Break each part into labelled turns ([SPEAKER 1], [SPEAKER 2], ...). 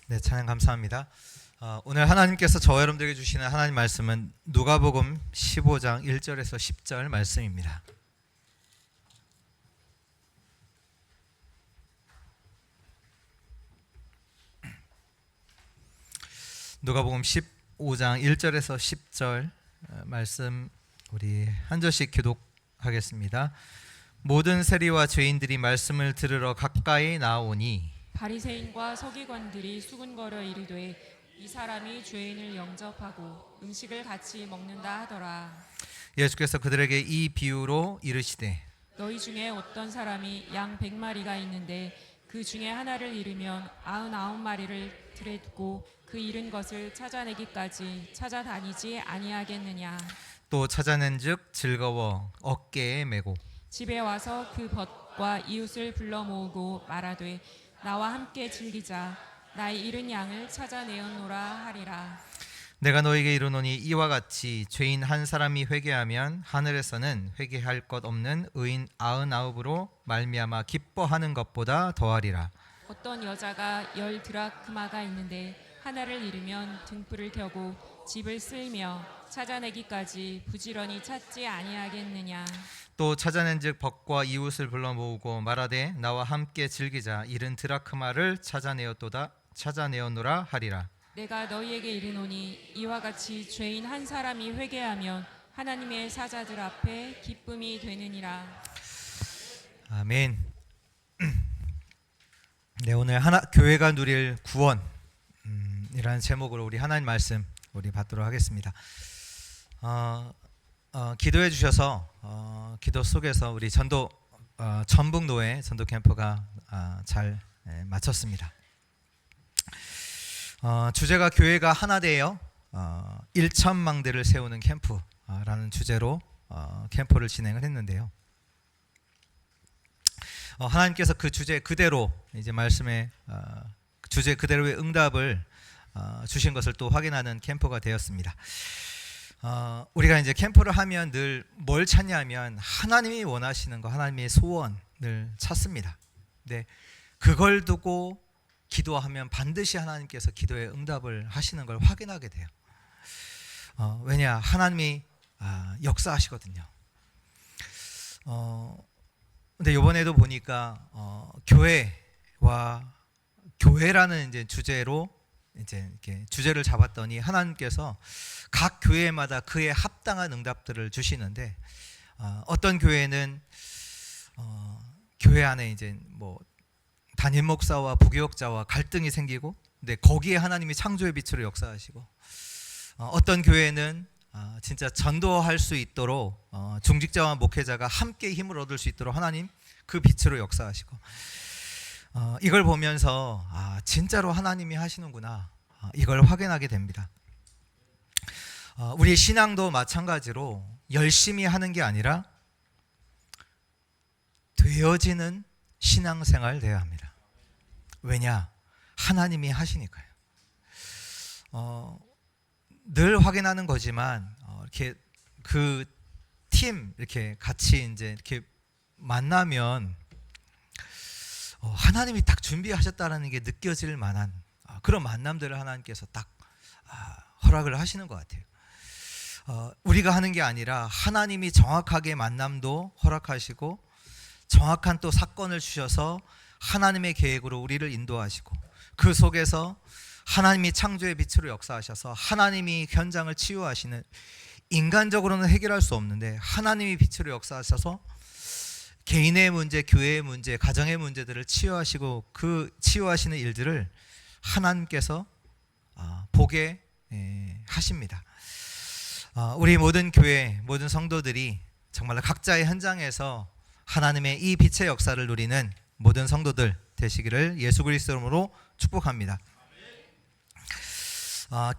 [SPEAKER 1] 네, 찬양 감사합니다. 오늘 하나님께서 저와 여러분들에게 주시는 하나님 말씀은 누가복음 15장 1절에서 10절 말씀입니다. 누가복음 15장 1절에서 10절 말씀 우리 한 절씩 교독하겠습니다. 모든 세리와 죄인들이 말씀을 들으러 가까이 나오니
[SPEAKER 2] 바리새인과 서기관들이 수군거려 이르되 이 사람이 죄인을 영접하고 음식을 같이 먹는다 하더라.
[SPEAKER 1] 예수께서 그들에게 이 비유로 이르시되
[SPEAKER 2] 너희 중에 어떤 사람이 양 100마리가 있는데 그 중에 하나를 잃으면 99마리를 들에 두고 그 잃은 것을 찾아내기까지 찾아다니지 아니하겠느냐.
[SPEAKER 1] 또 찾아낸즉 즐거워 어깨에 메고
[SPEAKER 2] 집에 와서 그 벗과 이웃을 불러 모으고 말하되 나와 함께 즐기자. 나의 잃은 양을 찾아내었노라 하리라.
[SPEAKER 1] 내가 너에게 이르노니 이와 같이 죄인 한 사람이 회개하면 하늘에서는 회개할 것 없는 의인 99으로 말미암아 기뻐하는 것보다 더하리라.
[SPEAKER 2] 어떤 여자가 10 드라크마가 있는데 하나를 잃으면 등불을 켜고 집을 쓸며 찾아내기까지 부지런히 찾지 아니하겠느냐.
[SPEAKER 1] 또 찾아낸즉 벗과 이웃을 불러 모으고 말하되 나와 함께 즐기자. 잃은 드라크마를 찾아내었노라 하리라.
[SPEAKER 2] 내가 너희에게 이르노니 이와 같이 죄인 한 사람이 회개하면 하나님의 사자들 앞에 기쁨이 되느니라.
[SPEAKER 1] 아멘. 네, 오늘 교회가 누릴 구원 이라는 제목으로 우리 하나님 말씀 우리 받도록 하겠습니다. 기도해 주셔서 기도 속에서 우리 전북노회 전도 캠프가 잘 마쳤습니다. 주제가 교회가 하나 되어 1천망대를 세우는 캠프라는 주제로 캠프를 진행을 했는데요. 하나님께서 그 주제 그대로 이제 말씀의 주제 그대로의 응답을 주신 것을 또 확인하는 캠프가 되었습니다. 우리가 이제 캠프를 하면 늘 뭘 찾냐면 하나님이 원하시는 거, 하나님의 소원을 찾습니다. 근데 그걸 두고 기도하면 반드시 하나님께서 기도에 응답을 하시는 걸 확인하게 돼요. 왜냐? 하나님이 역사하시거든요. 근데 이번에도 보니까 교회라는 이제 주제로 이제 이렇게 주제를 잡았더니 하나님께서 각 교회마다 그에 합당한 응답들을 주시는데 어떤 교회는 교회 안에 이제 뭐 담임 목사와 부교역자와 갈등이 생기고, 근데 거기에 하나님이 창조의 빛으로 역사하시고, 어떤 교회는 진짜 전도할 수 있도록 중직자와 목회자가 함께 힘을 얻을 수 있도록 하나님 그 빛으로 역사하시고, 이걸 보면서 진짜로 하나님이 하시는구나, 이걸 확인하게 됩니다. 우리 신앙도 마찬가지로 열심히 하는 게 아니라 되어지는 신앙생활 되어야 합니다. 왜냐? 하나님이 하시니까요. 늘 확인하는 거지만 이렇게 그 팀 이렇게 같이 이제 이렇게 만나면 하나님이 딱 준비하셨다라는 게 느껴질 만한 그런 만남들을 하나님께서 딱 허락을 하시는 것 같아요. 우리가 하는 게 아니라 하나님이 정확하게 만남도 허락하시고 정확한 또 사건을 주셔서 하나님의 계획으로 우리를 인도하시고, 그 속에서 하나님이 창조의 빛으로 역사하셔서 하나님이 현장을 치유하시는, 인간적으로는 해결할 수 없는데 하나님이 빛으로 역사하셔서 개인의 문제, 교회의 문제, 가정의 문제들을 치유하시고, 그 치유하시는 일들을 하나님께서 보게 하십니다. 우리 모든 교회, 모든 성도들이 정말 각자의 현장에서 하나님의 이 빛의 역사를 누리는 모든 성도들 되시기를 예수 그리스도 이름으로 축복합니다.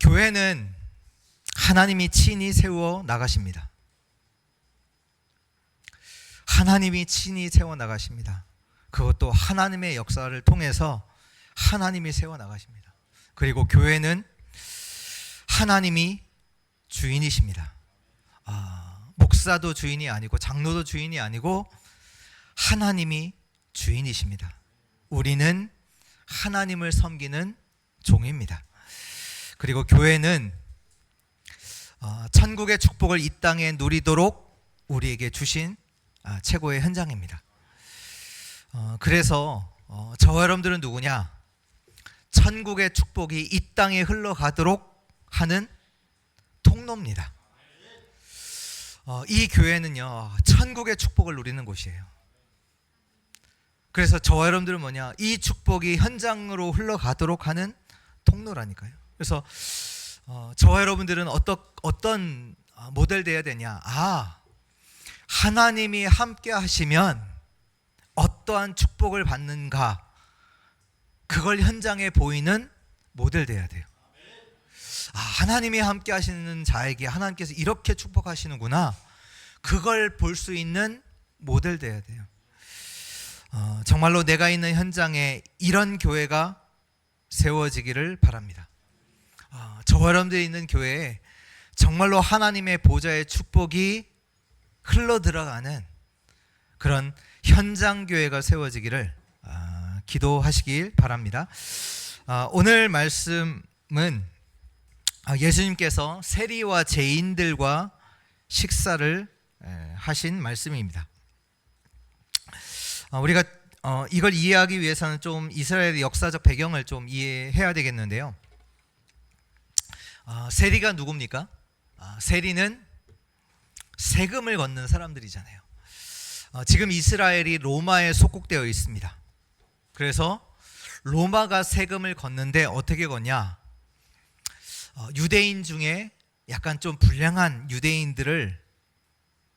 [SPEAKER 1] 교회는 하나님이 친히 세워 나가십니다. 하나님이 친히 세워 나가십니다. 그것도 하나님의 역사를 통해서 하나님이 세워 나가십니다. 그리고 교회는 하나님이 주인이십니다. 목사도 주인이 아니고 장로도 주인이 아니고 하나님이 주인이십니다. 우리는 하나님을 섬기는 종입니다. 그리고 교회는 천국의 축복을 이 땅에 누리도록 우리에게 주신 최고의 현장입니다. 그래서 저와 여러분들은 누구냐? 천국의 축복이 이 땅에 흘러가도록 하는 통로입니다. 이 교회는요, 천국의 축복을 누리는 곳이에요. 그래서 저와 여러분들은 뭐냐? 이 축복이 현장으로 흘러가도록 하는 통로라니까요. 그래서 저와 여러분들은 어떤 모델 돼야 되냐? 하나님이 함께 하시면 어떠한 축복을 받는가? 그걸 현장에 보이는 모델 돼야 돼요. 하나님이 함께 하시는 자에게 하나님께서 이렇게 축복하시는구나. 그걸 볼 수 있는 모델 돼야 돼요. 정말로 내가 있는 현장에 이런 교회가 세워지기를 바랍니다. 저와 여러분들이 있는 교회에 정말로 하나님의 보좌의 축복이 흘러 들어가는 그런 현장 교회가 세워지기를 기도하시길 바랍니다. 오늘 말씀은 예수님께서 세리와 죄인들과 식사를 하신 말씀입니다. 우리가 이걸 이해하기 위해서는 좀 이스라엘의 역사적 배경을 좀 이해해야 되겠는데요. 세리가 누굽니까? 세리는 세금을 걷는 사람들이잖아요. 지금 이스라엘이 로마에 속국되어 있습니다. 그래서 로마가 세금을 걷는데 어떻게 걷냐? 유대인 중에 약간 좀 불량한 유대인들을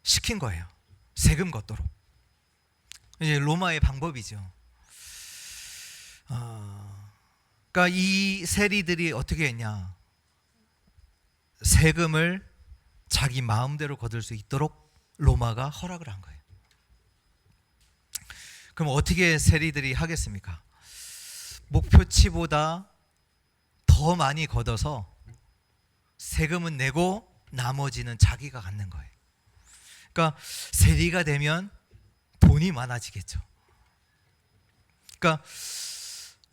[SPEAKER 1] 시킨 거예요. 세금 걷도록. 이제 로마의 방법이죠. 그러니까 이 세리들이 어떻게 했냐? 세금을 자기 마음대로 거둘 수 있도록 로마가 허락을 한 거예요. 그럼 어떻게 세리들이 하겠습니까? 목표치보다 더 많이 걷어서 세금은 내고 나머지는 자기가 갖는 거예요. 그러니까 세리가 되면 돈이 많아지겠죠. 그러니까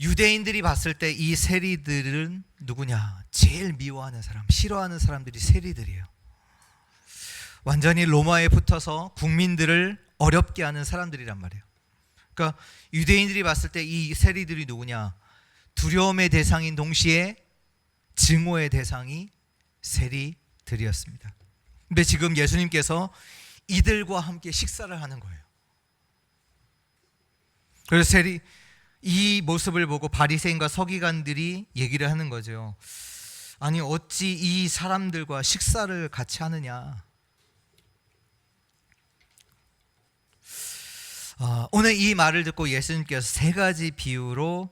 [SPEAKER 1] 유대인들이 봤을 때 이 세리들은 누구냐? 제일 미워하는 사람, 싫어하는 사람들이 세리들이에요. 완전히 로마에 붙어서 국민들을 어렵게 하는 사람들이란 말이에요. 그러니까 유대인들이 봤을 때 이 세리들이 누구냐? 두려움의 대상인 동시에 증오의 대상이 세리들이었습니다. 근데 지금 예수님께서 이들과 함께 식사를 하는 거예요. 그래서 이 모습을 보고 바리새인과 서기관들이 얘기를 하는 거죠. 아니 어찌 이 사람들과 식사를 같이 하느냐? 오늘 이 말을 듣고 예수님께서 세 가지 비유로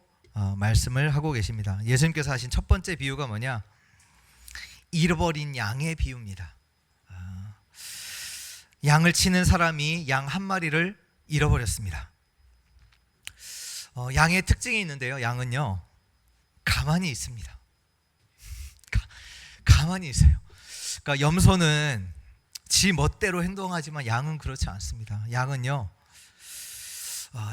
[SPEAKER 1] 말씀을 하고 계십니다. 예수님께서 하신 첫 번째 비유가 뭐냐? 잃어버린 양의 비유입니다. 양을 치는 사람이 양 한 마리를 잃어버렸습니다. 양의 특징이 있는데요. 양은요, 가만히 있습니다. 가만히 있어요. 그러니까 염소는 지 멋대로 행동하지만 양은 그렇지 않습니다. 양은요,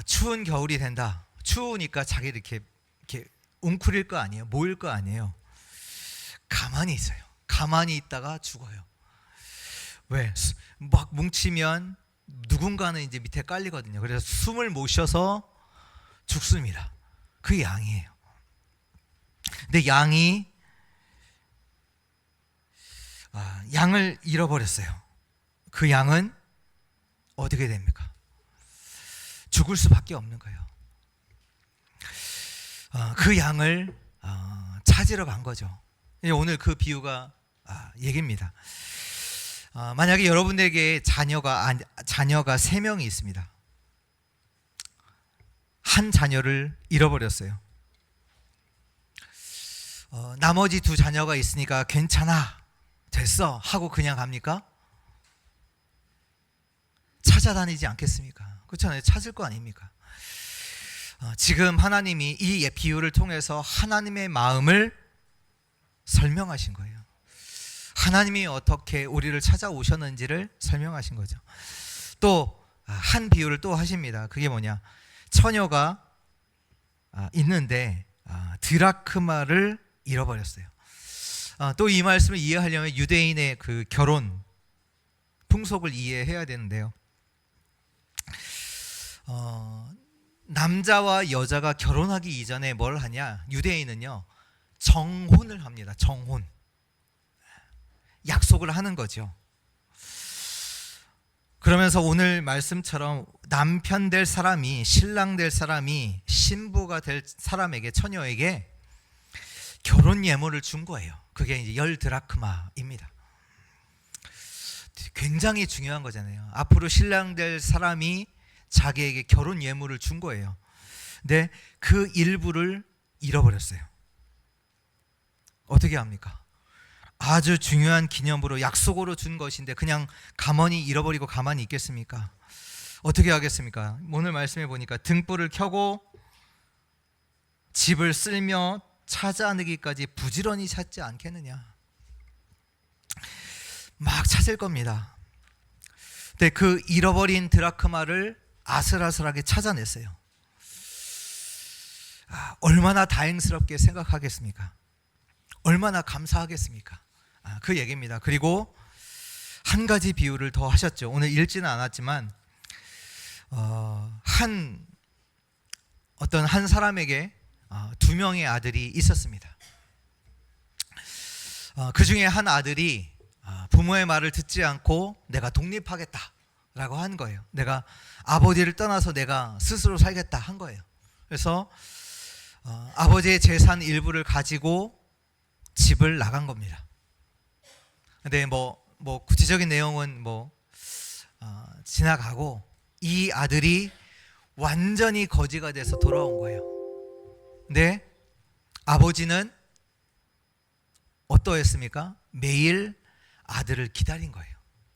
[SPEAKER 1] 추운 겨울이 된다. 추우니까 자기를 이렇게 웅크릴 거 아니에요. 모일 거 아니에요. 가만히 있어요. 가만히 있다가 죽어요. 왜? 막 뭉치면 누군가는 이제 밑에 깔리거든요. 그래서 숨을 못 쉬어서 죽습니다. 그게 양이에요. 근데 양이 양을 잃어버렸어요. 그 양은 어떻게 됩니까? 죽을 수밖에 없는 거예요. 그 양을 찾으러 간 거죠. 오늘 그 비유가 얘기입니다. 만약에 여러분에게 자녀가 3명이 있습니다. 한 자녀를 잃어버렸어요. 나머지 2 자녀가 있으니까 괜찮아, 됐어 하고 그냥 갑니까? 찾아다니지 않겠습니까? 그렇잖아요. 찾을 거 아닙니까? 지금 하나님이 이 비유를 통해서 하나님의 마음을 설명하신 거예요. 하나님이 어떻게 우리를 찾아오셨는지를 설명하신 거죠. 또 한 비유를 또 하십니다. 그게 뭐냐? 처녀가 있는데 드라크마를 잃어버렸어요. 또 이 말씀을 이해하려면 유대인의 그 결혼 풍속을 이해해야 되는데요. 남자와 여자가 결혼하기 이전에 뭘 하냐? 유대인은요, 정혼을 합니다. 정혼. 약속을 하는 거죠. 그러면서 오늘 말씀처럼 남편 될 사람이, 신랑 될 사람이 신부가 될 사람에게, 처녀에게 결혼 예물을 준 거예요. 그게 이제 10드라크마입니다. 굉장히 중요한 거잖아요. 앞으로 신랑 될 사람이 자기에게 결혼 예물을 준 거예요. 근데 그 일부를 잃어버렸어요. 어떻게 합니까? 아주 중요한 기념으로, 약속으로 준 것인데 그냥 가만히 잃어버리고 가만히 있겠습니까? 어떻게 하겠습니까? 오늘 말씀해 보니까 등불을 켜고 집을 쓸며 찾아내기까지 부지런히 찾지 않겠느냐. 막 찾을 겁니다. 근데 그 잃어버린 드라크마를 아슬아슬하게 찾아냈어요. 얼마나 다행스럽게 생각하겠습니까? 얼마나 감사하겠습니까? 그 얘기입니다. 그리고 한 가지 비유를 더 하셨죠. 오늘 읽지는 않았지만 어떤 한 사람에게 2명의 아들이 있었습니다. 그 중에 한 아들이 부모의 말을 듣지 않고 내가 독립하겠다라고 한 거예요. 내가 아버지를 떠나서 내가 스스로 살겠다 한 거예요. 그래서 아버지의 재산 일부를 가지고 집을 나간 겁니다. 근데 뭐 구체적인 내용은 지나가고, 이 아들이 완전히 거지가 돼서 돌아온 거예요. 근데 아버지는 어떠했습니까? 매일 아들을 기다린 거예요.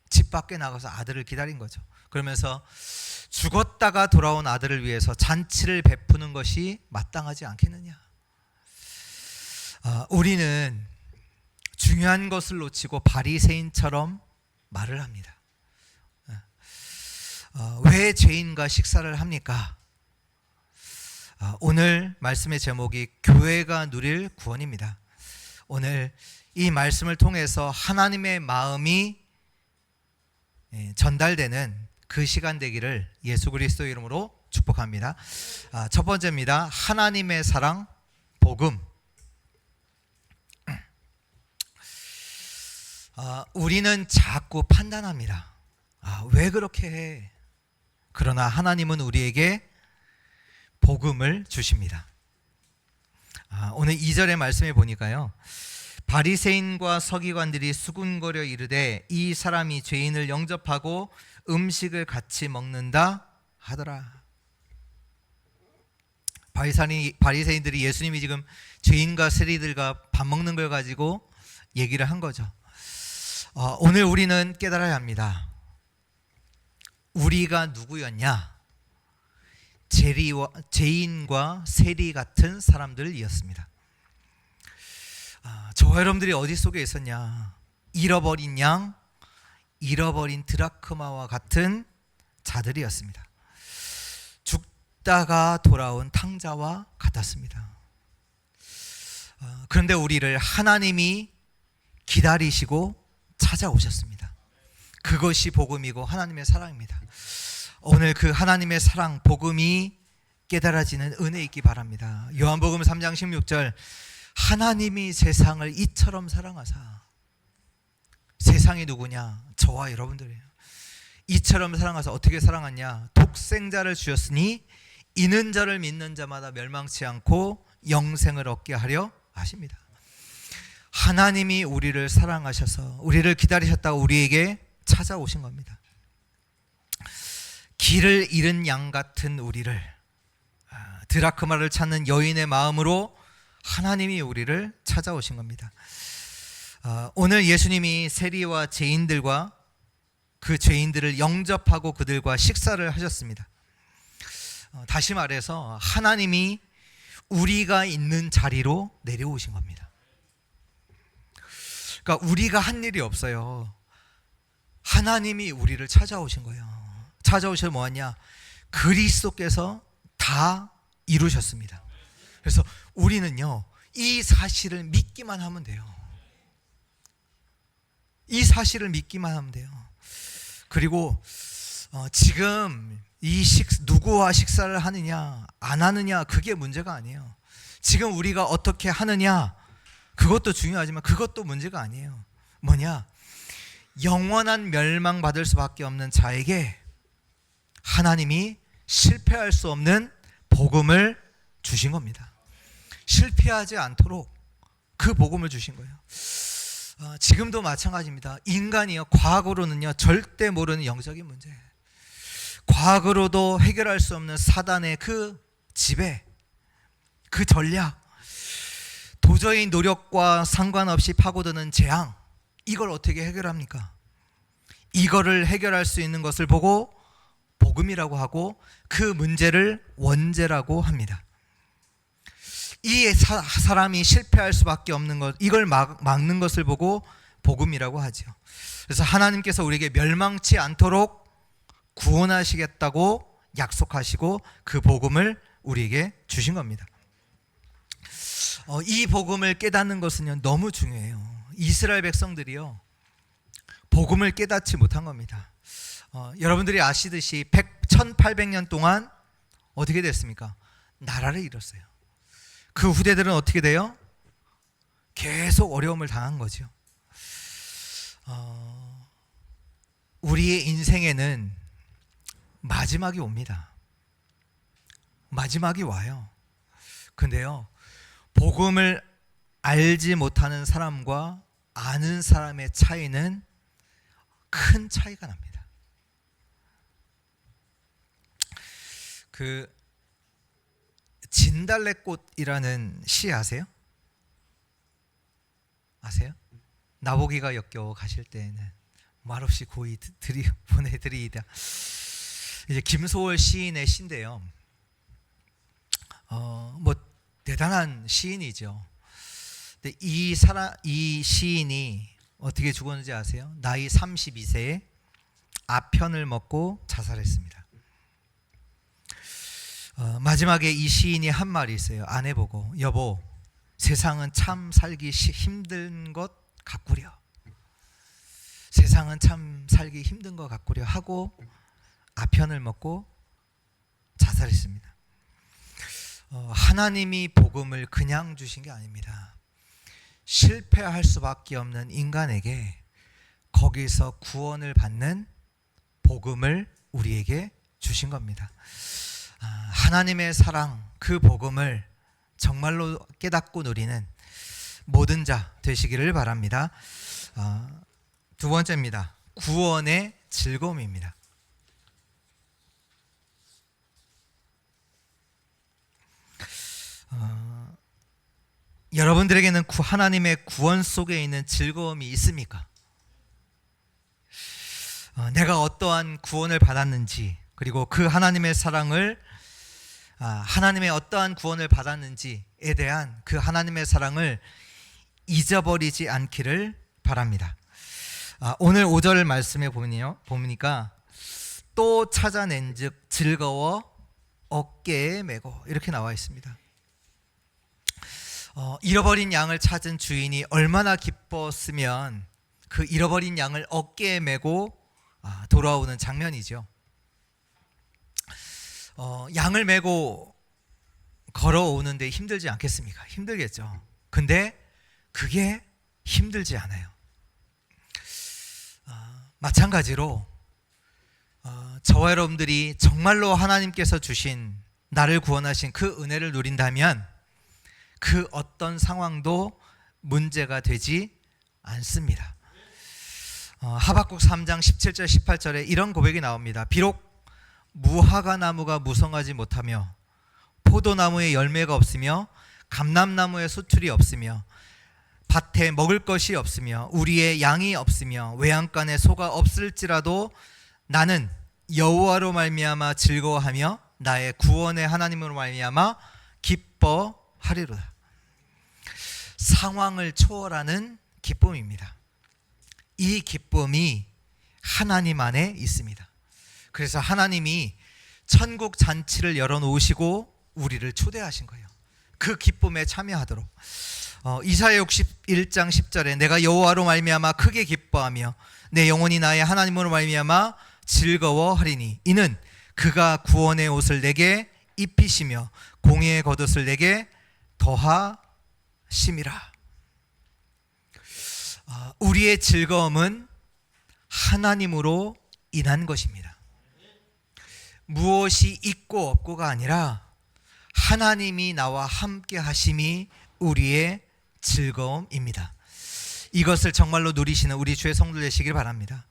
[SPEAKER 1] 집 밖에 나가서 아들을 기다린 거죠. 그러면서 죽었다가 돌아온 아들을 위해서 잔치를 베푸는 것이 마땅하지 않겠느냐. 우리는 중요한 것을 놓치고 바리새인처럼 말을 합니다. 왜 죄인과 식사를 합니까? 오늘 말씀의 제목이 교회가 누릴 구원입니다. 오늘 이 말씀을 통해서 하나님의 마음이 전달되는 그 시간 되기를 예수 그리스도 이름으로 축복합니다. 첫 번째입니다. 하나님의 사랑, 복음. 우리는 자꾸 판단합니다. 왜 그렇게 해? 그러나 하나님은 우리에게 복음을 주십니다. 오늘 2절의 말씀에 보니까요, 바리새인과 서기관들이 수군거려 이르되 이 사람이 죄인을 영접하고 음식을 같이 먹는다 하더라. 바리새인들이 예수님이 지금 죄인과 세리들과 밥 먹는 걸 가지고 얘기를 한 거죠. 오늘 우리는 깨달아야 합니다. 우리가 누구였냐? 죄인과 세리 같은 사람들이었습니다. 저와 여러분들이 어디 속에 있었냐? 잃어버린 양, 잃어버린 드라크마와 같은 자들이었습니다. 죽다가 돌아온 탕자와 같았습니다. 그런데 우리를 하나님이 기다리시고 찾아오셨습니다. 그것이 복음이고 하나님의 사랑입니다. 오늘 그 하나님의 사랑, 복음이 깨달아지는 은혜 있기 바랍니다. 요한복음 3장 16절, 하나님이 세상을 이처럼 사랑하사. 세상이 누구냐? 저와 여러분들이에요. 이처럼 사랑하사. 어떻게 사랑하냐? 독생자를 주셨으니 이는 저를 믿는 자마다 멸망치 않고 영생을 얻게 하려 하십니다. 하나님이 우리를 사랑하셔서 우리를 기다리셨다고 우리에게 찾아오신 겁니다. 길을 잃은 양 같은 우리를, 드라크마를 찾는 여인의 마음으로 하나님이 우리를 찾아오신 겁니다. 오늘 예수님이 세리와 죄인들과 그 죄인들을 영접하고 그들과 식사를 하셨습니다. 다시 말해서 하나님이 우리가 있는 자리로 내려오신 겁니다. 그러니까 우리가 한 일이 없어요. 하나님이 우리를 찾아오신 거예요. 찾아오셔서 뭐하냐? 그리스도께서 다 이루셨습니다. 그래서 우리는요, 이 사실을 믿기만 하면 돼요. 이 사실을 믿기만 하면 돼요. 그리고 지금 누구와 식사를 하느냐 안 하느냐 그게 문제가 아니에요. 지금 우리가 어떻게 하느냐 그것도 중요하지만 그것도 문제가 아니에요. 뭐냐? 영원한 멸망받을 수밖에 없는 자에게 하나님이 실패할 수 없는 복음을 주신 겁니다. 실패하지 않도록 그 복음을 주신 거예요. 지금도 마찬가지입니다. 인간이요, 과거로는요 절대 모르는 영적인 문제, 과거로도 해결할 수 없는 사단의 그 지배, 그 전략, 도저히 노력과 상관없이 파고드는 재앙, 이걸 어떻게 해결합니까? 이거를 해결할 수 있는 것을 보고 복음이라고 하고 그 문제를 원죄라고 합니다. 이 사람이 실패할 수밖에 없는 것, 이걸 막는 것을 보고 복음이라고 하죠. 그래서 하나님께서 우리에게 멸망치 않도록 구원하시겠다고 약속하시고 그 복음을 우리에게 주신 겁니다. 이 복음을 깨닫는 것은요 너무 중요해요. 이스라엘 백성들이요 복음을 깨닫지 못한 겁니다. 여러분들이 아시듯이 1800년 동안 어떻게 됐습니까? 나라를 잃었어요. 그 후대들은 어떻게 돼요? 계속 어려움을 당한 거죠. 우리의 인생에는 마지막이 옵니다. 마지막이 와요. 근데요, 복음을 알지 못하는 사람과 아는 사람의 차이는 큰 차이가 납니다. 그 진달래꽃이라는 시 아세요? 아세요? 나보기가 역겨워 가실 때에는 말없이 고이 보내드리이다. 이제 김소월 시인의 시인데요. 뭐 대단한 시인이죠. 근데 이 시인이 어떻게 죽었는지 아세요? 나이 32세에 아편을 먹고 자살했습니다. 마지막에 이 시인이 한 말이 있어요. 아내 보고, 여보, 세상은 참 살기 힘든 것 같구려. 세상은 참 살기 힘든 것 같구려 하고 아편을 먹고 자살했습니다. 하나님이 복음을 그냥 주신 게 아닙니다. 실패할 수밖에 없는 인간에게 거기서 구원을 받는 복음을 우리에게 주신 겁니다. 하나님의 사랑, 그 복음을 정말로 깨닫고 누리는 모든 자 되시기를 바랍니다. 두 번째입니다. 구원의 즐거움입니다. 여러분들에게는 하나님의 구원 속에 있는 즐거움이 있습니까? 내가 어떠한 구원을 받았는지, 그리고 그 하나님의 사랑을, 하나님의 어떠한 구원을 받았는지에 대한 그 하나님의 사랑을 잊어버리지 않기를 바랍니다. 오늘 5절 말씀에 보니까 또 찾아낸 즉 즐거워 어깨에 메고 이렇게 나와 있습니다. 잃어버린 양을 찾은 주인이 얼마나 기뻤으면 그 잃어버린 양을 어깨에 메고 돌아오는 장면이죠. 양을 메고 걸어오는데 힘들지 않겠습니까? 힘들겠죠. 근데 그게 힘들지 않아요. 마찬가지로 저와 여러분들이 정말로 하나님께서 주신, 나를 구원하신 그 은혜를 누린다면 그 어떤 상황도 문제가 되지 않습니다. 하박국 3장 17절 18절에 이런 고백이 나옵니다. 비록 무화과 나무가 무성하지 못하며 포도나무에 열매가 없으며 감람나무에 수출이 없으며 밭에 먹을 것이 없으며 우리의 양이 없으며 외양간에 소가 없을지라도 나는 여호와로 말미암아 즐거워하며 나의 구원의 하나님으로 말미암아 기뻐하리로다. 상황을 초월하는 기쁨입니다. 이 기쁨이 하나님 안에 있습니다. 그래서 하나님이 천국 잔치를 열어놓으시고 우리를 초대하신 거예요. 그 기쁨에 참여하도록. 이사야 61장 10절에 내가 여호와로 말미암아 크게 기뻐하며 내 영혼이 나의 하나님으로 말미암아 즐거워하리니 이는 그가 구원의 옷을 내게 입히시며 공의의 겉옷을 내게 더하심이라. 우리의 즐거움은 하나님으로 인한 것입니다. 무엇이 있고 없고가 아니라 하나님이 나와 함께 하심이 우리의 즐거움입니다. 이것을 정말로 누리시는 우리 주의 성도 되시길 바랍니다.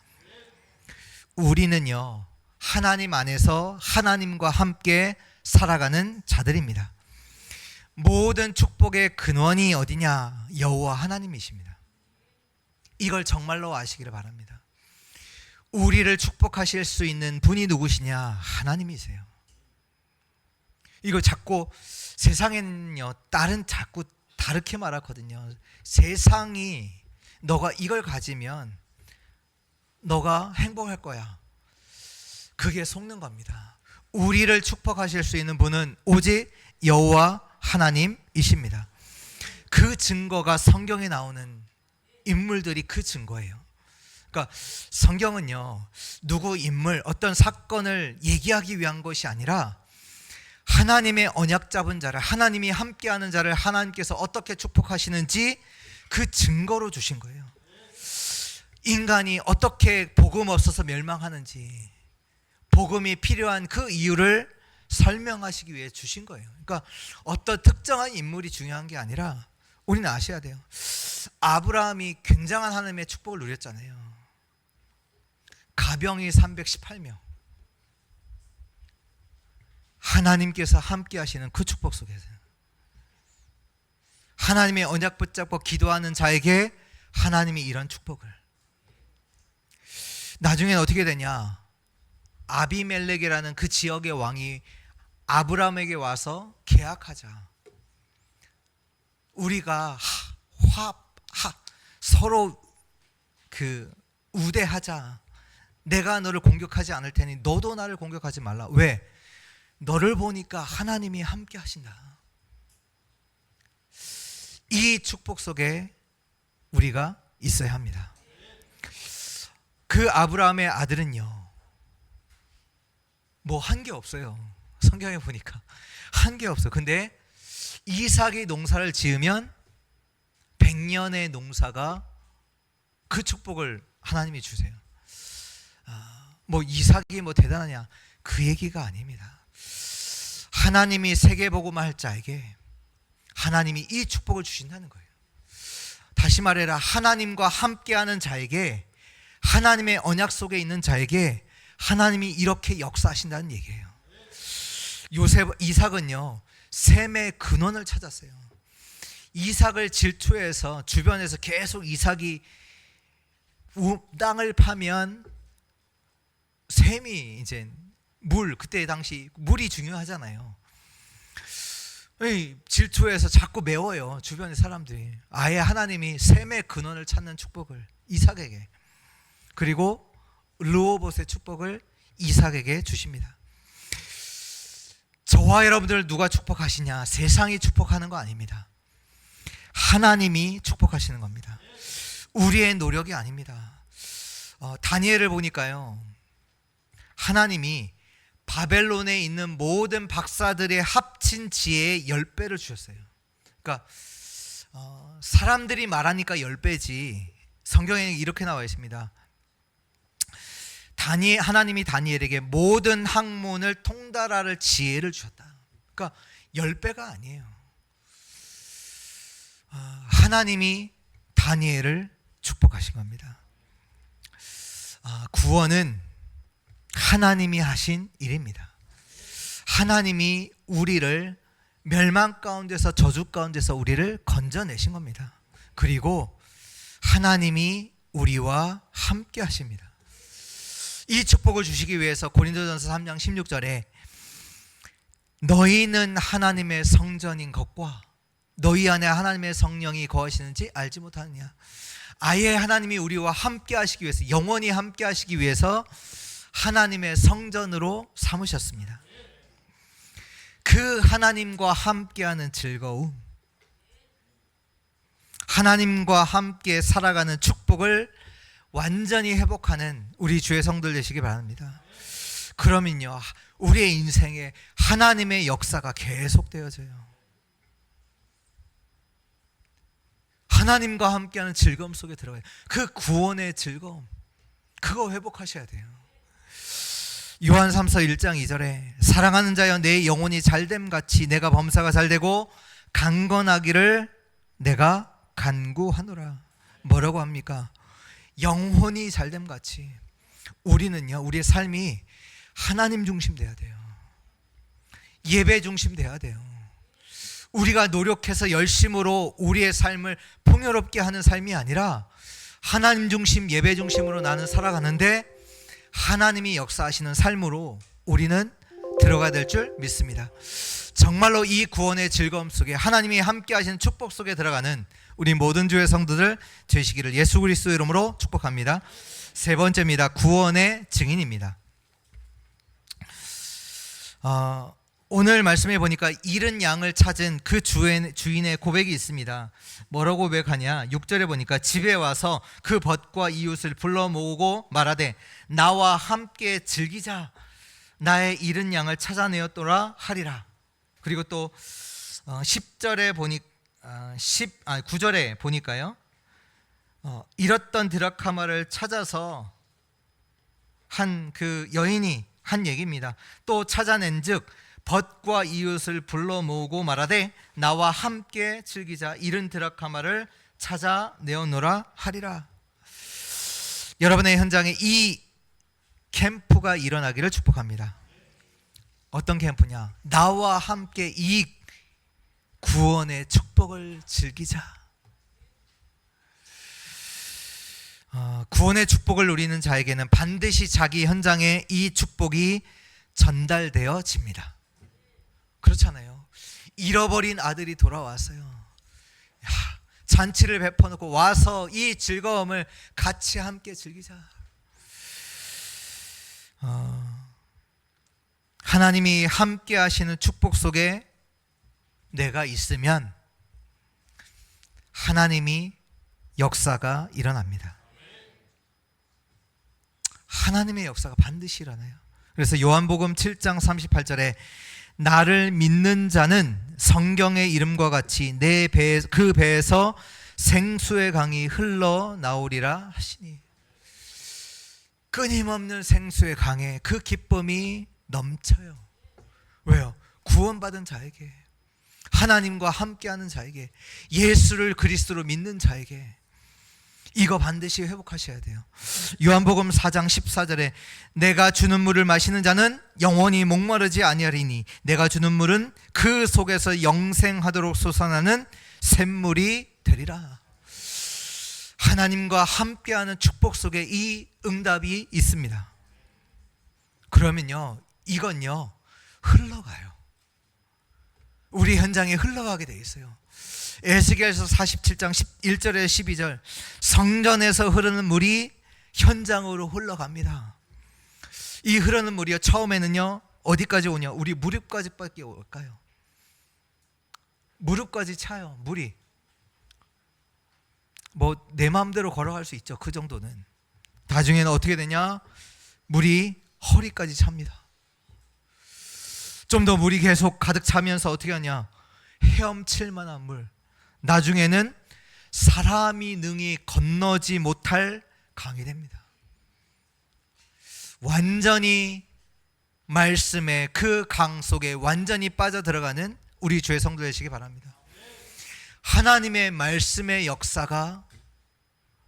[SPEAKER 1] 우리는요, 하나님 안에서 하나님과 함께 살아가는 자들입니다. 모든 축복의 근원이 어디냐? 여호와 하나님이십니다. 이걸 정말로 아시기를 바랍니다. 우리를 축복하실 수 있는 분이 누구시냐? 하나님이세요. 이거 자꾸 세상에는요, 딸은 자꾸 다르게 말하거든요. 세상이 너가 이걸 가지면 너가 행복할 거야. 그게 속는 겁니다. 우리를 축복하실 수 있는 분은 오직 여호와 하나님이십니다. 그 증거가 성경에 나오는 인물들이 그 증거예요. 그러니까 성경은요, 누구 인물, 어떤 사건을 얘기하기 위한 것이 아니라 하나님의 언약 잡은 자를, 하나님이 함께하는 자를 하나님께서 어떻게 축복하시는지 그 증거로 주신 거예요. 인간이 어떻게 복음 없어서 멸망하는지, 복음이 필요한 그 이유를 설명하시기 위해 주신 거예요. 그러니까 어떤 특정한 인물이 중요한 게 아니라 우리는 아셔야 돼요. 아브라함이 굉장한 하나님의 축복을 누렸잖아요. 가병이 318명. 하나님께서 함께 하시는 그 축복 속에서 하나님의 언약 붙잡고 기도하는 자에게 하나님이 이런 축복을. 나중엔 어떻게 되냐? 아비멜렉이라는 그 지역의 왕이 아브라함에게 와서 계약하자. 우리가 서로 그 우대하자. 내가 너를 공격하지 않을 테니 너도 나를 공격하지 말라. 왜? 너를 보니까 하나님이 함께 하신다. 이 축복 속에 우리가 있어야 합니다. 그 아브라함의 아들은요, 뭐 한 게 없어요. 성경에 보니까 한 게 없어. 근데 이삭이 농사를 지으면 100년의 농사가 그 축복을 하나님이 주세요. 뭐 이삭이 뭐 대단하냐? 그 얘기가 아닙니다. 하나님이 세계복음을 할 자에게 하나님이 이 축복을 주신다는 거예요. 다시 말해라, 하나님과 함께하는 자에게, 하나님의 언약 속에 있는 자에게 하나님이 이렇게 역사하신다는 얘기예요. 이삭은요, 셈의 근원을 찾았어요. 이삭을 질투해서 주변에서 계속 이삭이 땅을 파면 셈이 이제 그때 당시 물이 중요하잖아요. 질투해서 자꾸 메워요, 주변의 사람들이. 아예 하나님이 셈의 근원을 찾는 축복을 이삭에게, 그리고 르호봇의 축복을 이삭에게 주십니다. 저와 여러분들을 누가 축복하시냐? 세상이 축복하는 거 아닙니다. 하나님이 축복하시는 겁니다. 우리의 노력이 아닙니다. 다니엘을 보니까요, 하나님이 바벨론에 있는 모든 박사들의 합친 지혜의 10배를 주셨어요. 그러니까 사람들이 말하니까 10배지, 성경에 이렇게 나와 있습니다. 하나님이 다니엘에게 모든 학문을 통달할 지혜를 주셨다. 그러니까 10배가 아니에요. 하나님이 다니엘을 축복하신 겁니다. 구원은 하나님이 하신 일입니다. 하나님이 우리를 멸망 가운데서, 저주 가운데서 우리를 건져내신 겁니다. 그리고 하나님이 우리와 함께 하십니다. 이 축복을 주시기 위해서 고린도전서 3장 16절에 너희는 하나님의 성전인 것과 너희 안에 하나님의 성령이 거하시는지 알지 못하느냐. 아예 하나님이 우리와 함께 하시기 위해서, 영원히 함께 하시기 위해서 하나님의 성전으로 삼으셨습니다. 그 하나님과 함께하는 즐거움, 하나님과 함께 살아가는 축복을 완전히 회복하는 우리 주의 성도들 되시기 바랍니다. 그러면요, 우리의 인생에 하나님의 역사가 계속되어져요. 하나님과 함께하는 즐거움 속에 들어가요. 그 구원의 즐거움, 그거 회복하셔야 돼요. 요한 3서 1장 2절에 사랑하는 자여 내 영혼이 잘됨 같이 내가 범사가 잘되고 강건하기를 내가 간구하노라. 뭐라고 합니까? 영혼이 잘됨 같이 우리는요, 우리의 삶이 하나님 중심 돼야 돼요. 예배 중심 돼야 돼요. 우리가 노력해서 열심으로 우리의 삶을 풍요롭게 하는 삶이 아니라 하나님 중심, 예배 중심으로 나는 살아가는데 하나님이 역사하시는 삶으로 우리는 들어가야 될 줄 믿습니다. 정말로 이 구원의 즐거움 속에 하나님이 함께 하시는 축복 속에 들어가는 우리 모든 주의 성도들 되시기를 예수 그리스도의 이름으로 축복합니다. 세 번째입니다. 구원의 증인입니다. 오늘 말씀해 보니까 잃은 양을 찾은 그 주인의 고백이 있습니다. 뭐라고 고백하냐? 6절에 보니까 집에 와서 그 벗과 이웃을 불러 모으고 말하되 나와 함께 즐기자. 나의 잃은 양을 찾아내었더라 하리라. 그리고 또 10절에 보니 9절에 보니까요. 잃었던 드라카마를 찾아서 한 그 여인이 한 얘기입니다. 또 찾아낸즉 벗과 이웃을 불러 모으고 말하되 나와 함께 즐기자. 잃은 드라카마를 찾아내었노라 하리라. 여러분의 현장에 이 캠프가 일어나기를 축복합니다. 어떤 캠프냐? 나와 함께 이 구원의 축복을 즐기자. 구원의 축복을 누리는 자에게는 반드시 자기 현장에 이 축복이 전달되어집니다. 그렇잖아요. 잃어버린 아들이 돌아왔어요. 잔치를 베풀어놓고 와서 이 즐거움을 같이 함께 즐기자. 하나님이 함께 하시는 축복 속에 내가 있으면 하나님이 역사가 일어납니다. 하나님의 역사가 반드시 일어나요. 그래서 요한복음 7장 38절에 나를 믿는 자는 성경의 이름과 같이 그 배에서 생수의 강이 흘러나오리라 하시니, 끊임없는 생수의 강에 그 기쁨이 넘쳐요. 왜요? 구원받은 자에게, 하나님과 함께하는 자에게, 예수를 그리스도로 믿는 자에게 이거 반드시 회복하셔야 돼요. 요한복음 4장 14절에 내가 주는 물을 마시는 자는 영원히 목마르지 아니하리니 내가 주는 물은 그 속에서 영생하도록 솟아나는 샘물이 되리라. 하나님과 함께하는 축복 속에 이 응답이 있습니다. 그러면요, 이건요 흘러가요. 우리 현장에 흘러가게 돼 있어요. 에스겔서 47장 1절에 12절 성전에서 흐르는 물이 현장으로 흘러갑니다. 이 흐르는 물이요, 처음에는요 어디까지 오냐? 우리 무릎까지밖에 올까요? 무릎까지 차요. 물이 뭐 내 마음대로 걸어갈 수 있죠. 그 정도는. 나중에는 어떻게 되냐? 물이 허리까지 찹니다. 좀 더 물이 계속 가득 차면서 어떻게 하냐? 헤엄칠 만한 물. 나중에는 사람이 능히 건너지 못할 강이 됩니다. 완전히 말씀의 그 강 속에 완전히 빠져들어가는 우리 주의 성도 되시기 바랍니다. 하나님의 말씀의 역사가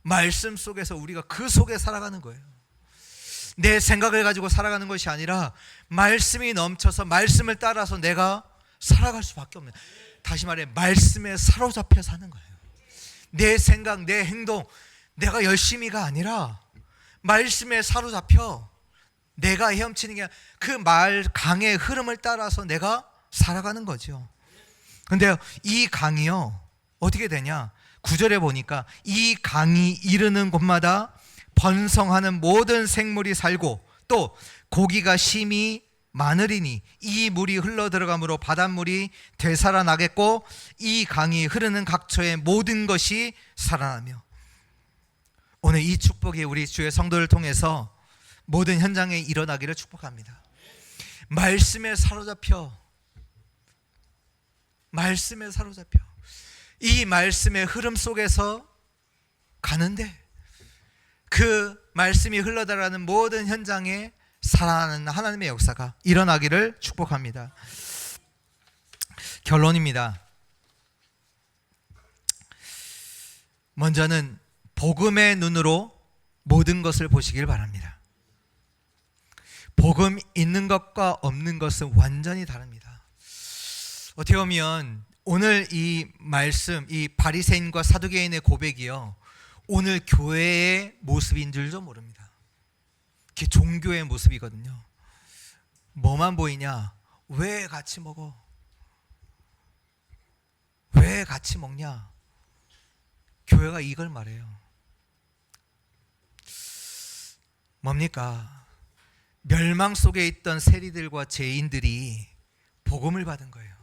[SPEAKER 1] 말씀 속에서 우리가 그 속에 살아가는 거예요. 내 생각을 가지고 살아가는 것이 아니라 말씀이 넘쳐서 말씀을 따라서 내가 살아갈 수밖에 없는, 다시 말해 말씀에 사로잡혀 사는 거예요. 내 생각, 내 행동, 내가 열심히가 아니라 말씀에 사로잡혀 내가 헤엄치는 게 그 말 강의 흐름을 따라서 내가 살아가는 거죠. 근데 이 강이요 어떻게 되냐? 9절에 보니까 이 강이 이르는 곳마다 번성하는 모든 생물이 살고 또 고기가 심히 많으리니 이 물이 흘러 들어가므로 바닷물이 되살아나겠고 이 강이 흐르는 각처의 모든 것이 살아나며. 오늘 이 축복이 우리 주의 성도를 통해서 모든 현장에 일어나기를 축복합니다. 말씀에 사로잡혀 이 말씀의 흐름 속에서 가는데 그 말씀이 흘러들어가는 모든 현장에 살아나는 하나님의 역사가 일어나기를 축복합니다. 결론입니다. 먼저는 복음의 눈으로 모든 것을 보시길 바랍니다. 복음 있는 것과 없는 것은 완전히 다릅니다. 어떻게 보면 오늘 이 말씀, 이 바리새인과 사두개인의 고백이요, 오늘 교회의 모습인 줄도 모릅니다. 그게 종교의 모습이거든요. 뭐만 보이냐? 왜 같이 먹어? 왜 같이 먹냐? 교회가 이걸 말해요. 뭡니까? 멸망 속에 있던 세리들과 죄인들이 복음을 받은 거예요.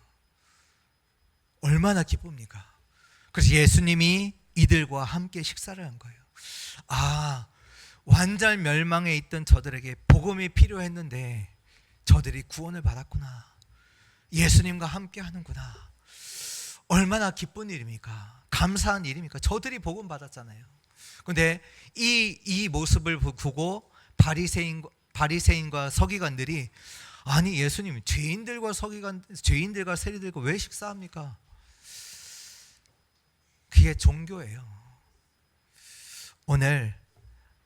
[SPEAKER 1] 얼마나 기쁩니까? 그래서 예수님이 이들과 함께 식사를 한 거예요. 아, 완전 멸망에 있던 저들에게 복음이 필요했는데 저들이 구원을 받았구나. 예수님과 함께 하는구나. 얼마나 기쁜 일입니까? 감사한 일입니까? 저들이 복음 받았잖아요. 그런데 이 모습을 보고 바리새인과 서기관들이, 아니 예수님, 죄인들과 세리들과 왜 식사합니까? 그게 종교예요. 오늘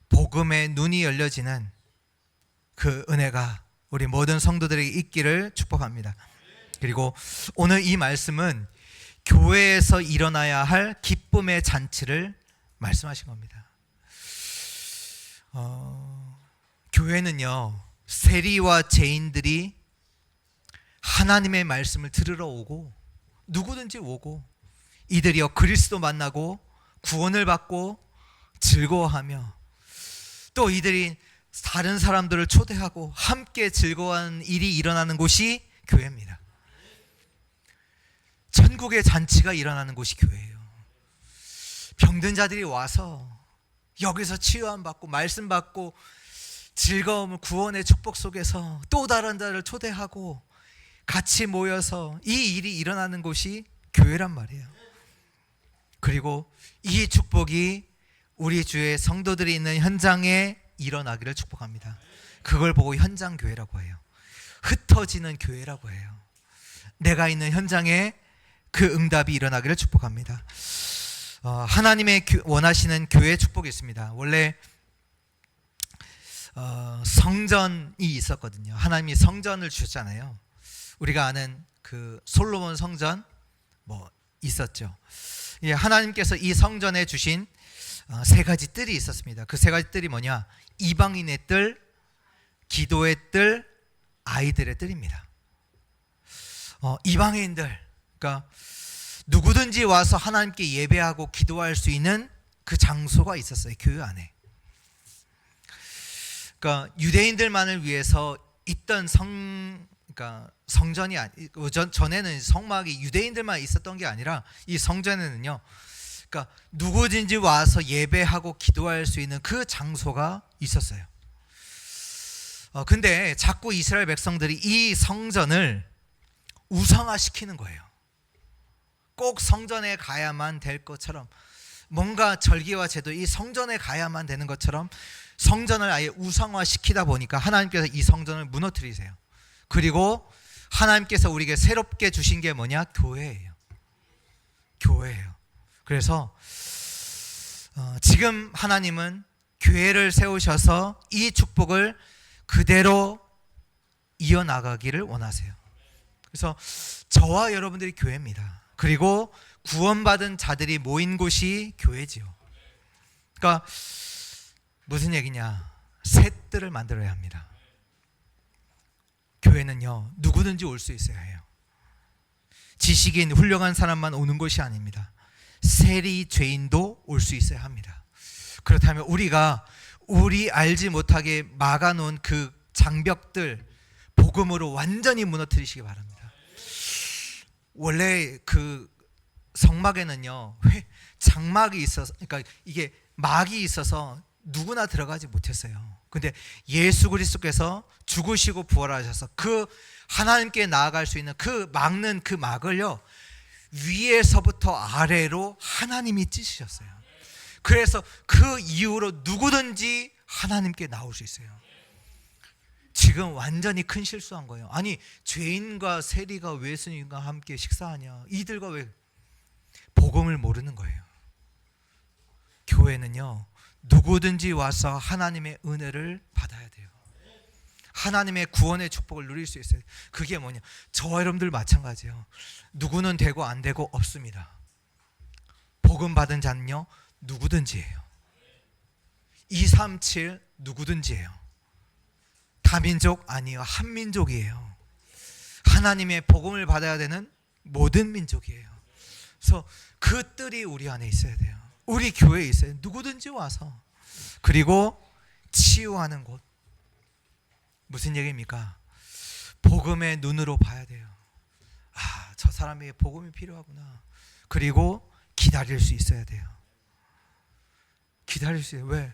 [SPEAKER 1] 복음의 눈이 열려지는 그 은혜가 우리 모든 성도들에게 있기를 축복합니다. 그리고 오늘 이 말씀은 교회에서 일어나야 할 기쁨의 잔치를 말씀하신 겁니다. 교회는요, 세리와 죄인들이 하나님의 말씀을 들으러 오고, 누구든지 오고, 이들이요 그리스도 만나고 구원을 받고 즐거워하며, 또 이들이 다른 사람들을 초대하고 함께 즐거워하는 일이 일어나는 곳이 교회입니다. 천국의 잔치가 일어나는 곳이 교회예요. 병든 자들이 와서 여기서 치유함 받고 말씀 받고 즐거움을, 구원의 축복 속에서 또 다른 자를 초대하고 같이 모여서 이 일이 일어나는 곳이 교회란 말이에요. 그리고 이 축복이 우리 주의 성도들이 있는 현장에 일어나기를 축복합니다. 그걸 보고 현장 교회라고 해요. 흩어지는 교회라고 해요. 내가 있는 현장에 그 응답이 일어나기를 축복합니다. 하나님의 원하시는 교회의 축복이 있습니다. 원래 성전이 있었거든요. 하나님이 성전을 주셨잖아요. 우리가 아는 그 솔로몬 성전 있었죠. 하나님께서 이 성전에 주신 세 가지 뜰이 있었습니다. 그 세 가지 뜰이 뭐냐? 이방인의 뜰, 기도의 뜰, 아이들의 뜰입니다. 이방인들, 그러니까 누구든지 와서 하나님께 예배하고 기도할 수 있는 그 장소가 있었어요. 교회 안에. 그러니까 유대인들만을 위해서 있던 성전이 전에는 성막이 유대인들만 있었던 게 아니라 이 성전에는요, 그러니까 누구든지 와서 예배하고 기도할 수 있는 그 장소가 있었어요. 근데 자꾸 이스라엘 백성들이 이 성전을 우상화시키는 거예요. 꼭 성전에 가야만 될 것처럼, 뭔가 절기와 제도, 이 성전에 가야만 되는 것처럼 성전을 아예 우상화시키다 보니까 하나님께서 이 성전을 무너뜨리세요. 그리고 하나님께서 우리에게 새롭게 주신 게 뭐냐? 교회예요. 교회예요. 그래서 지금 하나님은 교회를 세우셔서 이 축복을 그대로 이어나가기를 원하세요. 그래서 저와 여러분들이 교회입니다. 그리고 구원받은 자들이 모인 곳이 교회지요. 그러니까 무슨 얘기냐? 새 뜰을 만들어야 합니다. 교회는요, 누구든지 올 수 있어야 해요. 지식인, 훌륭한 사람만 오는 것이 아닙니다. 세리, 죄인도 올 수 있어야 합니다. 그렇다면 우리 알지 못하게 막아놓은 그 장벽들, 복음으로 완전히 무너뜨리시기 바랍니다. 원래 그 성막에는요 장막이 있어서, 그러니까 이게 막이 있어서 누구나 들어가지 못했어요. 근데 예수 그리스도께서 죽으시고 부활하셔서 그 하나님께 나아갈 수 있는 그 막는 그 막을요 위에서부터 아래로 하나님이 찢으셨어요. 그래서 그 이후로 누구든지 하나님께 나올 수 있어요. 지금 완전히 큰 실수한 거예요. 아니, 죄인과 세리가 외순이가 함께 식사하냐, 이들과 왜 복음을 모르는 거예요. 교회는요 누구든지 와서 하나님의 은혜를 받아야 돼요. 하나님의 구원의 축복을 누릴 수 있어요. 그게 뭐냐, 저와 여러분들 마찬가지예요. 누구는 되고 안 되고 없습니다. 복음 받은 자는요 누구든지예요. 237 누구든지예요. 다민족 아니요, 한민족이에요. 하나님의 복음을 받아야 되는 모든 민족이에요. 그래서 그 뜰이 우리 안에 있어야 돼요. 우리 교회에 있어요. 누구든지 와서. 그리고 치유하는 곳. 무슨 얘기입니까? 복음의 눈으로 봐야 돼요. 아, 저 사람에게 복음이 필요하구나. 그리고 기다릴 수 있어야 돼요. 기다릴 수 있어요. 왜?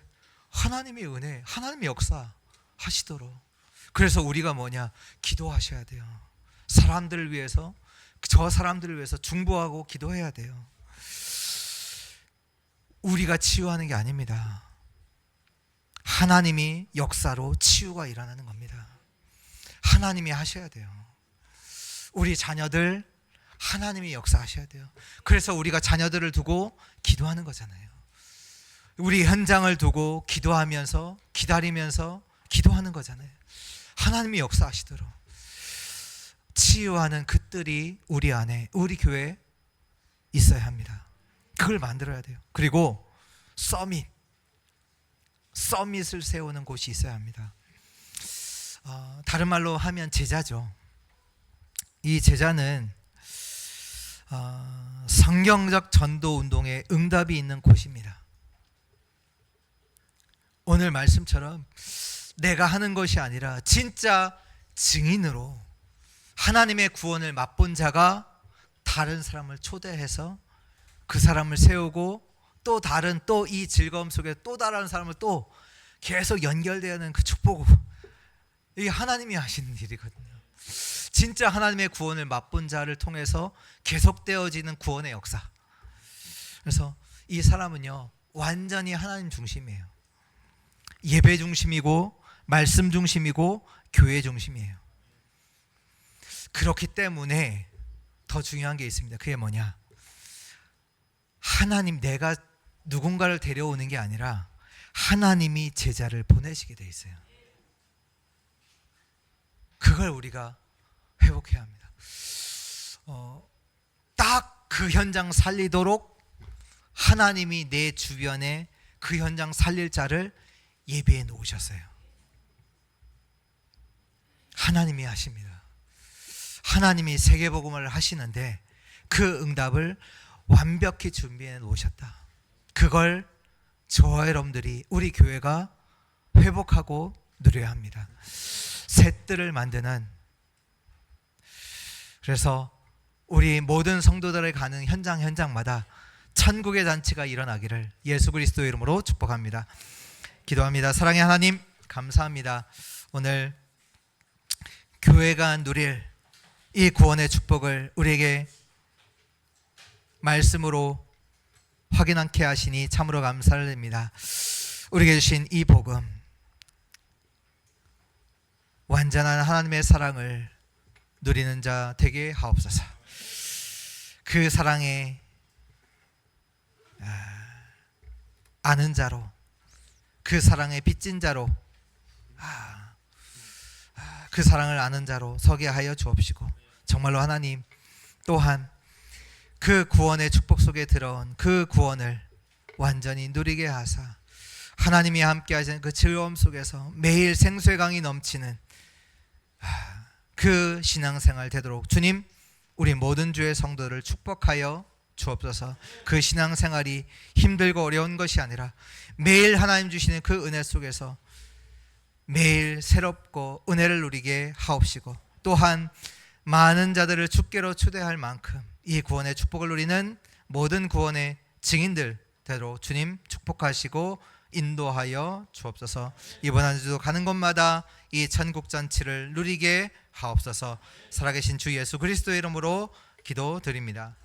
[SPEAKER 1] 하나님의 은혜, 하나님의 역사 하시도록. 그래서 우리가 뭐냐, 기도하셔야 돼요. 사람들을 위해서, 저 사람들을 위해서 중보하고 기도해야 돼요. 우리가 치유하는 게 아닙니다. 하나님이 역사로 치유가 일어나는 겁니다. 하나님이 하셔야 돼요. 우리 자녀들 하나님이 역사하셔야 돼요. 그래서 우리가 자녀들을 두고 기도하는 거잖아요. 우리 현장을 두고 기도하면서 기다리면서 기도하는 거잖아요. 하나님이 역사하시도록 치유하는 그 뜰이 우리 안에, 우리 교회에 있어야 합니다. 그걸 만들어야 돼요. 그리고 서밋을 세우는 곳이 있어야 합니다. 다른 말로 하면 제자죠. 이 제자는 성경적 전도 운동에 응답이 있는 곳입니다. 오늘 말씀처럼 내가 하는 것이 아니라 진짜 증인으로 하나님의 구원을 맛본 자가 다른 사람을 초대해서 그 사람을 세우고 또 다른, 또 이 즐거움 속에 또 다른 사람을 또 계속 연결되는 그 축복, 이게 하나님이 하시는 일이거든요. 진짜 하나님의 구원을 맛본 자를 통해서 계속되어지는 구원의 역사. 그래서 이 사람은요 완전히 하나님 중심이에요. 예배 중심이고 말씀 중심이고 교회 중심이에요. 그렇기 때문에 더 중요한 게 있습니다. 그게 뭐냐, 하나님, 내가 누군가를 데려오는 게 아니라 하나님이 제자를 보내시게 돼 있어요. 그걸 우리가 회복해야 합니다. 딱 그 현장 살리도록 하나님이 내 주변에 그 현장 살릴 자를 예배해 놓으셨어요. 하나님이 하십니다. 하나님이 세계복음을 하시는데 그 응답을 완벽히 준비해 놓으셨다. 그걸 저와 여러분들이, 우리 교회가 회복하고 누려야 합니다. 새 뜰을 만드는, 그래서 우리 모든 성도들을 가는 현장마다 천국의 잔치가 일어나기를 예수 그리스도의 이름으로 축복합니다. 기도합니다. 사랑의 하나님, 감사합니다. 오늘 교회가 누릴 이 구원의 축복을 우리에게 말씀으로 확인하게 하시니 참으로 감사를 드립니다. 우리에게 주신 이 복음, 완전한 하나님의 사랑을 누리는 자 되게 하옵소서. 그 사랑에 아는 자로, 그 사랑에 빚진 자로, 그 사랑을 아는 자로 서게 하여 주옵시고, 정말로 하나님 또한 그 구원의 축복 속에 들어온 그 구원을 완전히 누리게 하사 하나님이 함께 하시는 그 즐거움 속에서 매일 생수의 강이 넘치는 그 신앙생활 되도록 주님, 우리 모든 주의 성도를 축복하여 주옵소서. 그 신앙생활이 힘들고 어려운 것이 아니라 매일 하나님 주시는 그 은혜 속에서 매일 새롭고 은혜를 누리게 하옵시고, 또한 많은 자들을 주께로 초대할 만큼 이 구원의 축복을 누리는 모든 구원의 증인들대로 주님 축복하시고 인도하여 주옵소서. 이번 한 주도 가는 곳마다 이 천국 잔치를 누리게 하옵소서. 살아계신 주 예수 그리스도의 이름으로 기도드립니다.